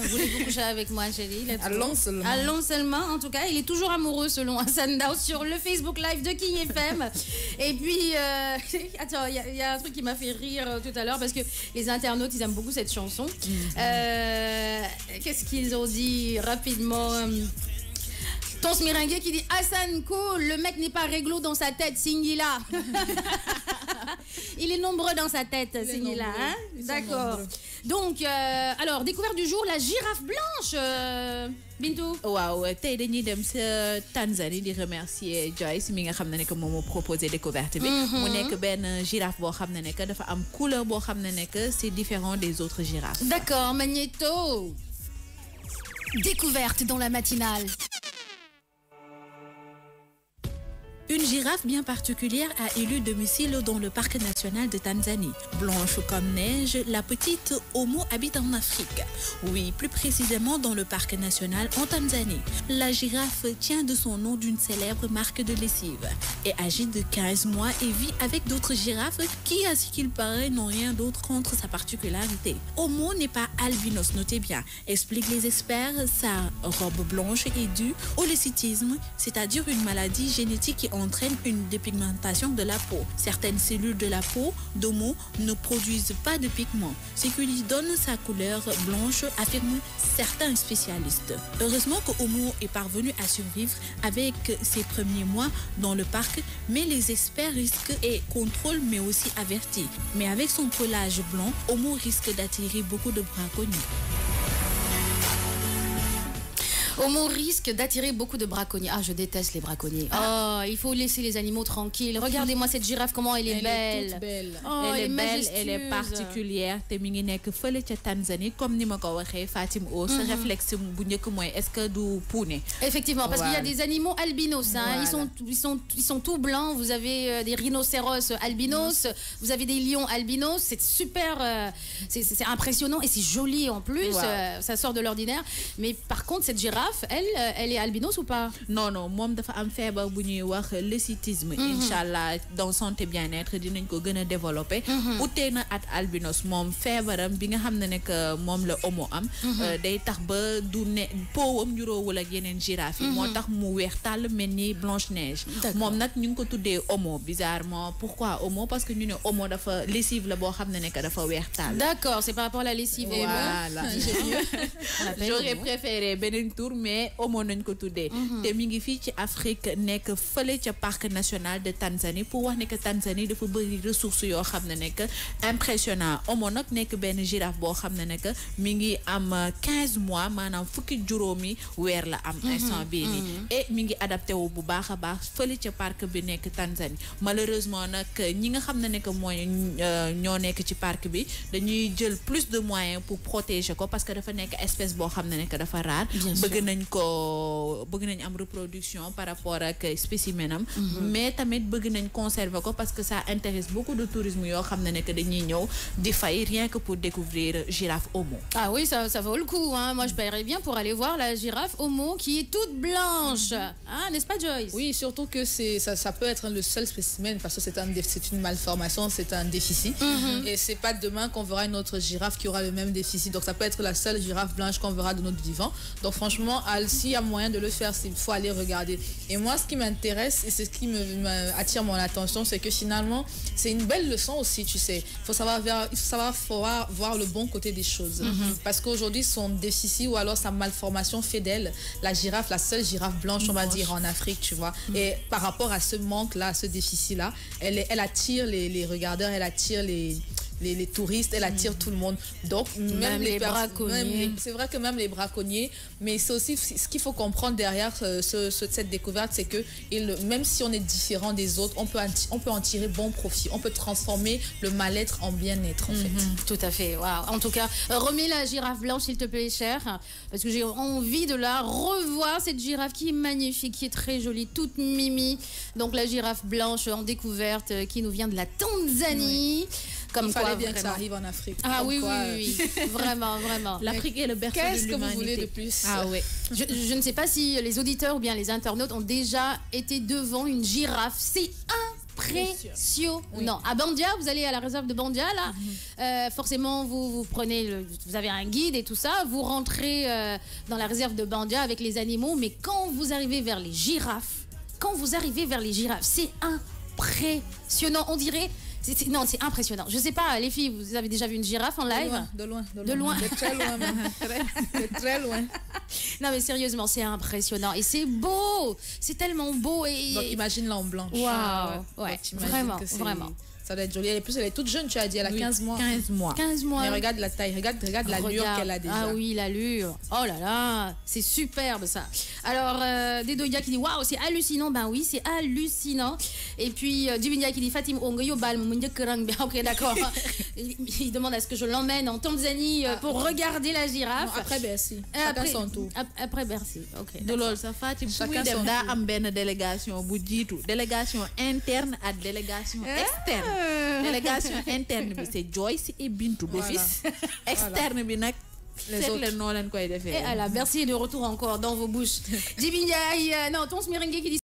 Voulez-vous coucher avec moi, chérie? Allons seulement. Allons seulement. En tout cas, il est toujours amoureux selon Hassan Dao sur le Facebook Live de King FM. Et puis, attends, il y a un truc qui m'a fait rire tout à l'heure parce que les internautes, ils aiment beaucoup cette chanson. Qu'est-ce qu'ils ont dit rapidement? Ton Smiringué qui dit Hassan cool, le mec n'est pas réglo dans sa tête, Singila. Il est nombreux dans sa tête, Singila. Hein? D'accord. Donc, alors, découverte du jour, la girafe blanche. Bintou. Waaw tey dañuy dem sa Tanzanie di remercier Joyce mi nga xam ne que moom moo proposé découverte bi. mu nekk benn girafe boo xam ne que dafa am couleur boo xam ne que c'est différent des autres girafes. D'accord, Magneto. Découverte dans la matinale. Une girafe bien particulière a élu domicile dans le parc national de Tanzanie. Blanche comme neige, la petite Homo habite en Afrique. Oui, plus précisément dans le parc national en Tanzanie. La girafe tient de son nom d'une célèbre marque de lessive et âgée de 15 mois et vit avec d'autres girafes qui, à ce qu'il paraît, n'ont rien d'autre contre sa particularité. Homo n'est pas albinos, notez bien, expliquent les experts. Sa robe blanche est due au lessitisme, c'est-à-dire une maladie génétique qui entraîne une dépigmentation de la peau. Certaines cellules de la peau d'Homo ne produisent pas de pigments, ce qui lui donne sa couleur blanche, affirment certains spécialistes. Heureusement que Homo est parvenu à survivre avec ses premiers mois dans le parc, mais les experts risquent et contrôlent, mais aussi avertis. Mais avec son pelage blanc, Homo risque d'attirer beaucoup de braconniers. Homo risque d'attirer beaucoup de braconniers. Ah, je déteste les braconniers. Oh, il faut laisser les animaux tranquilles. Regardez-moi cette girafe, comment elle est belle. Elle est toute belle. Oh, elle est belle, elle est particulière. Te mi ngi nekk fële ca Tanzanie comme ni ma ko waxee Fatim O. Ce réflexe bu njëkk mooy est-ce que du puune. Effectivement, parce qu'il y a des animaux albinos. Hein. Voilà. Ils sont tout blancs. Vous avez des rhinocéros albinos. Vous avez des lions albinos. C'est super. C'est impressionnant et c'est joli en plus. Ça sort de l'ordinaire. Mais par contre, cette girafe, elle est albinos ou pas? Non, moom dafa am feebar bu ñuy wax lessitisme. Inch'Allah, dans santé bien-être dinañ ko gën a développer. Utee na at albinos moom feebaram bi nga xam ne que moom la Homo am. day tax ba du ne powam juróowul ak yeneen girafe yi. moo tax mu weex tàll mel ni Blanche Neige. moom nag ñu ngi ko tuddee Homo bizarrement. Pourquoi Homo? Parce que ñu ne Homo dafa lessive la boo xam ne que dafa weex tàll. D'accord, c'est par rapport à la lessive. Voilà. J'aurais préféré beneen tour mais Homo nañ ko tuddee. te mi ngi fii ci Afrique nekk fële ca parc national de Tanzanie pour wax ne que Tanzanie dafa bëri ressources yoo xam ne que impressionnant. Homo nag nekk benn girafe boo xam ne que mi ngi am 15 mois maanaam fukki juróomi weer la am instant bii nii. et mi ngi adapté wu bu baax a baax fële ca parc bi nekk Tanzanie. Malheureusement nag ñi nga xam ne que mooy ñoo nekk ci parc bi dañuy jël plus de moyens pour protéger ko parce que dafa nekk espèce boo xam ne que dafa rare. bëgg nañ am reproduction par rapport ak spécimen am. mais tamit bëgg nañ conserver ko parce que ça intéresse beaucoup de tourisme yoo xam ne que dañuy ñëw di fay rien que pour découvrir girafe Homo. Ah oui, ça vaut le coup. Hein. Moi, je paierais bien pour aller voir la girafe Homo qui est toute blanche. Hein, n'est-ce pas, Joyce? Oui, surtout que ça peut être le seul spécimen parce que c'est une malformation, c'est un déficit. Et c'est pas demain qu'on verra une autre girafe qui aura le même déficit. Donc ça peut être la seule girafe blanche qu'on verra de notre vivant. Donc franchement, s'il y a moyen de le faire, il faut aller regarder. Et moi, ce qui m'intéresse et c'est ce qui attire mon attention, c'est que finalement, c'est une belle leçon aussi, tu sais. Il faut savoir voir le bon côté des choses. Parce qu'aujourd'hui, son déficit ou alors sa malformation fait d'elle la girafe, la seule girafe blanche, on va dire, en Afrique, tu vois. Et par rapport à ce manque-là, ce déficit-là, elle attire les regardeurs, elle attire les touristes, elle attire tout le monde. Donc, même les braconniers. C'est vrai que même les braconniers, mais c'est aussi ce qu'il faut comprendre derrière cette découverte, c'est que même si on est différent des autres, on peut en tirer bon profit. On peut transformer le mal-être en bien-être, en fait. Tout à fait. Wow. En tout cas, remets la girafe blanche, s'il te plaît, cher, parce que j'ai envie de la revoir, cette girafe qui est magnifique, qui est très jolie, toute mimi. Donc, la girafe blanche en découverte qui nous vient de la Tanzanie. Comme il fallait bien que ça arrive en Afrique. Ah oui, oui. Vraiment. L'Afrique est le berceau de l'humanité. Qu'est-ce que vous voulez de plus? Ah oui. Je ne sais pas si les auditeurs ou bien les internautes ont déjà été devant une girafe. C'est impressionnant. À Bandia, vous allez à la réserve de Bandia, là. Forcément, vous prenez, vous avez un guide et tout ça. Vous rentrez dans la réserve de Bandia avec les animaux. Mais quand vous arrivez vers les girafes, c'est impressionnant. On dirait... Non, c'est impressionnant. Je sais pas, les filles, vous avez déjà vu une girafe en live? De loin. De très loin même. Très loin. Non, mais sérieusement, c'est impressionnant. Et c'est beau. C'est tellement beau. Donc, imagine-la en blanche. Waouh. Ouais, vraiment. Ça doit être joli. Et plus, elle est toute jeune, tu as dit, elle a 15 mois. 15 mois. Mais regarde la taille, regarde l'allure qu'elle a déjà. Ah oui, l'allure. Oh là là, c'est superbe ça. Alors, Dedoya qui dit waouh, c'est hallucinant. Ben oui, c'est hallucinant. Et puis, Divinia qui dit Fatim Ongoyo Bal, ok, d'accord. Il demande à ce que je l'emmène en Tanzanie pour regarder la girafe. Non, après Bercy. Chacun son tour. Après Bercy, ok. De loolu sa Fatim fu muy dem daa am benn délégation bu jiitu délégation interne ak délégation externe. Délégation interne bi c'est Joyce et Bintou d'office. Externe bi nag seet leen noo leen koy defee. Et à la Bercy est de retour encore dans vos bouches. Divinia, non, Tons Merengue qui dit